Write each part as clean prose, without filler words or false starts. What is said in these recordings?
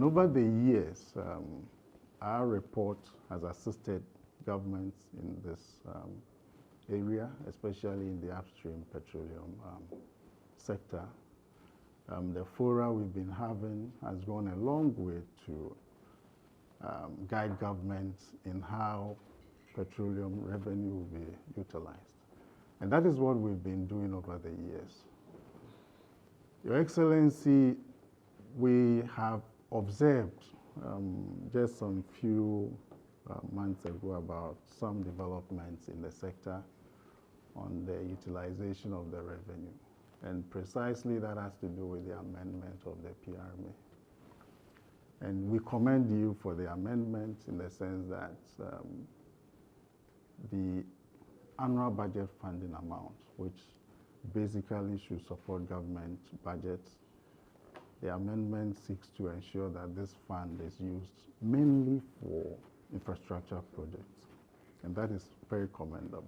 Over the years, our report has assisted governments in this area, especially in the upstream petroleum sector. The fora we've been having has gone a long way to guide governments in how petroleum revenue will be utilized. And that is what we've been doing over the years. Your Excellency, we have observed just some few months ago about some developments in the sector on the utilization of the revenue. And precisely that has to do with the amendment of the PRMA. And we commend you for the amendment in the sense that the annual budget funding amount, which basically should support government budgets, the amendment seeks to ensure that this fund is used mainly for infrastructure projects. And that is very commendable.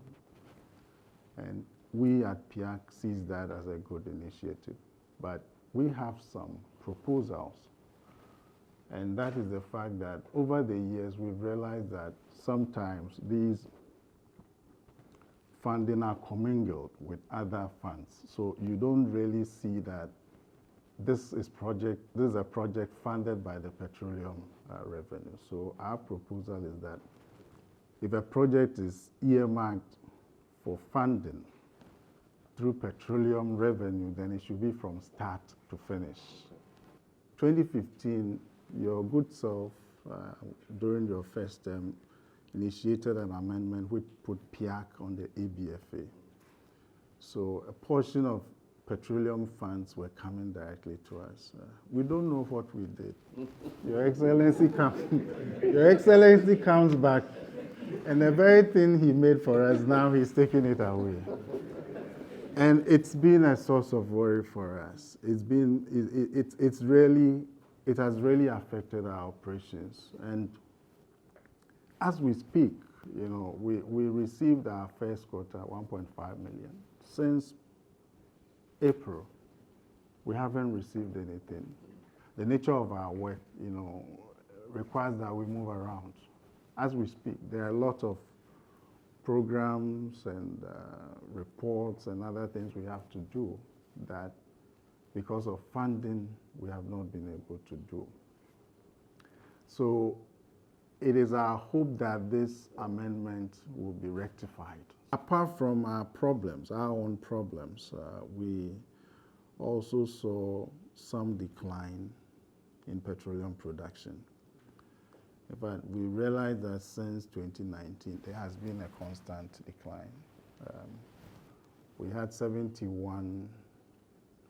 And we at PIAC sees that as a good initiative. But we have some proposals. And that is the fact that over the years, we've realized that sometimes these funding are commingled with other funds. So you don't really see that this is a project funded by the petroleum revenue. So our proposal is that if a project is earmarked for funding through petroleum revenue, then it should be from start to finish. 2015, your good self, during your first term, initiated an amendment which put PIAC on the ABFA. So a portion of petroleum funds were coming directly to us. We don't know what we did. Your Excellency comes back, and the very thing he made for us, now he's taking it away. And it's been a source of worry for us. It has really affected our operations. And as we speak, you know, we received our first quota, 1.5 million. Since April, we haven't received anything. The nature of our work, you know, requires that we move around. As we speak, there are a lot of programs and reports and other things we have to do that, because of funding, we have not been able to do. So it is our hope that this amendment will be rectified. Apart from our problems, our own problems, we also saw some decline in petroleum production. In fact, we realized that since 2019, there has been a constant decline. We had 71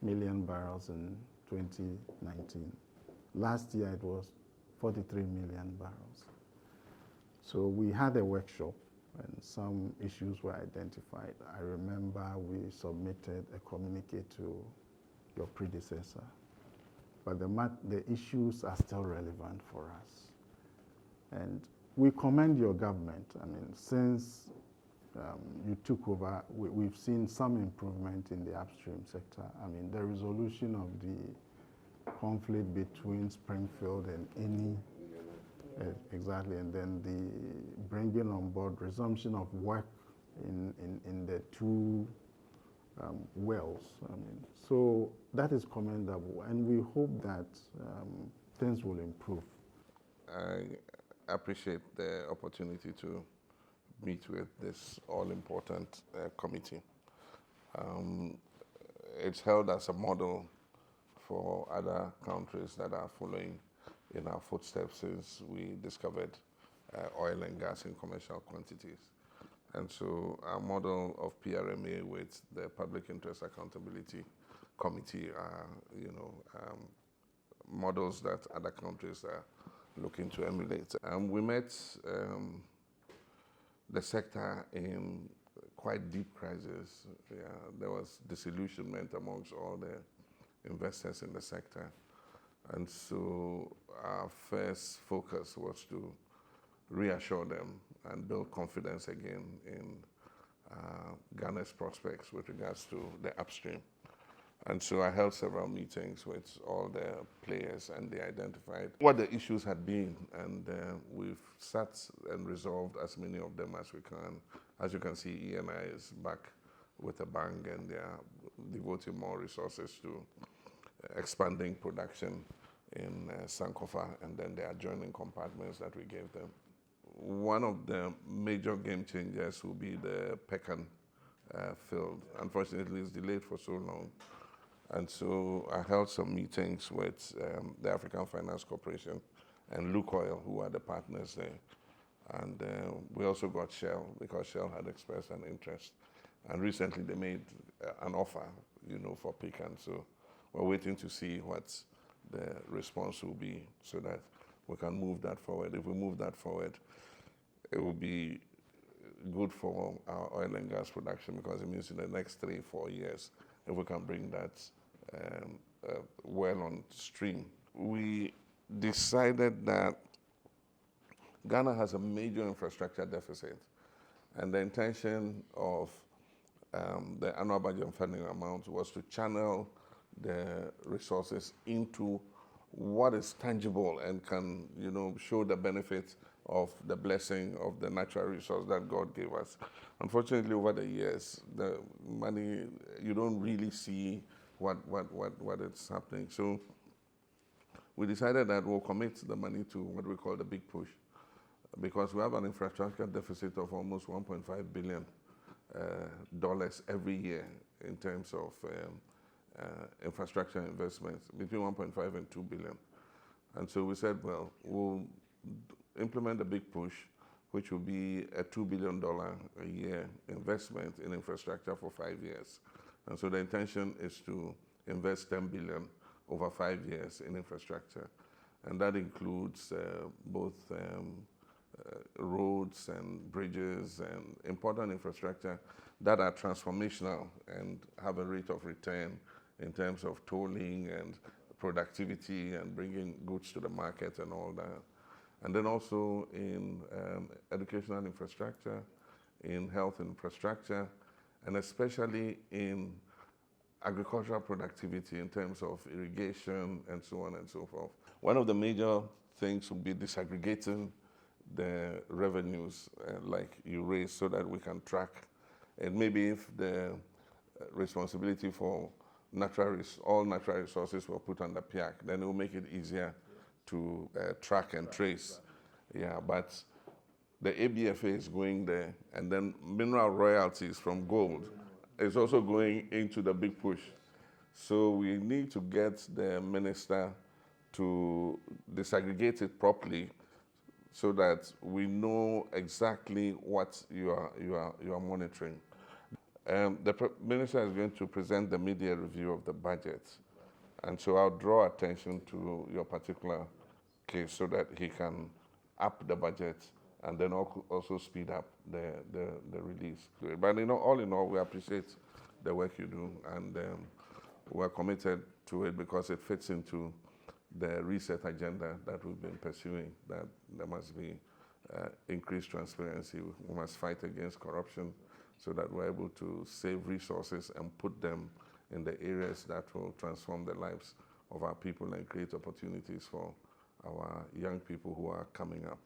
million barrels in 2019. Last year, it was 43 million barrels. So we had a workshop and some issues were identified. I remember we submitted a communique to your predecessor, but the issues are still relevant for us. And we commend your government. I mean, since you took over, we've seen some improvement in the upstream sector. I mean, the resolution of the conflict between Springfield and Eni, exactly, and then the bringing on board resumption of work in the two wells. I mean, so that is commendable, and we hope that things will improve. I appreciate the opportunity to meet with this all-important committee. It's held as a model for other countries that are following in our footsteps since we discovered oil and gas in commercial quantities. And so our model of PRMA with the Public Interest Accountability Committee are, models that other countries are looking to emulate. We met the sector in quite deep crisis. Yeah, there was disillusionment amongst all the investors in the sector. And so our first focus was to reassure them and build confidence again in Ghana's prospects with regards to the upstream. And so I held several meetings with all the players, and they identified what the issues had been, and we've sat and resolved as many of them as we can. As you can see, ENI is back with a bang, and they are devoting more resources to expanding production in Sankofa, and then the adjoining compartments that we gave them. One of the major game changers will be the Pecan field. Unfortunately, it's delayed for so long. And so I held some meetings with the African Finance Corporation and Lukoil, who are the partners there. And we also got Shell, because Shell had expressed an interest. And recently they made an offer, for Pecan. So we're waiting to see what the response will be so that we can move that forward. If we move that forward, it will be good for our oil and gas production, because it means in the next 3-4 years, if we can bring that well on stream. We decided that Ghana has a major infrastructure deficit, and the intention of the annual budget funding amount was to channel the resources into what is tangible and can, show the benefits of the blessing of the natural resource that God gave us. Unfortunately, over the years, the money, you don't really see what is happening. So we decided that we'll commit the money to what we call the big push, because we have an infrastructure deficit of almost $1.5 billion every year in terms of infrastructure investments, between 1.5 and 2 billion. And so we said, well, we'll implement the big push, which will be a $2 billion a year investment in infrastructure for 5 years. And so the intention is to invest 10 billion over 5 years in infrastructure. And that includes both roads and bridges and important infrastructure that are transformational and have a rate of return in terms of tolling and productivity and bringing goods to the market and all that. And then also in educational infrastructure, in health infrastructure, and especially in agricultural productivity in terms of irrigation and so on and so forth. One of the major things would be disaggregating the revenues like you raise, so that we can track. And maybe if the responsibility for all natural resources were put under PIAC, then it will make it easier to track and trace. Yeah, but the ABFA is going there, and then mineral royalties from gold is also going into the big push. So we need to get the minister to disaggregate it properly, so that we know exactly what you are monitoring. The minister is going to present the mid-year review of the budget, and so I'll draw attention to your particular case so that he can up the budget and then also speed up the release. But all in all, we appreciate the work you do, and we're committed to it because it fits into the reset agenda that we've been pursuing, that there must be increased transparency. We must fight against corruption so that we're able to save resources and put them in the areas that will transform the lives of our people and create opportunities for our young people who are coming up.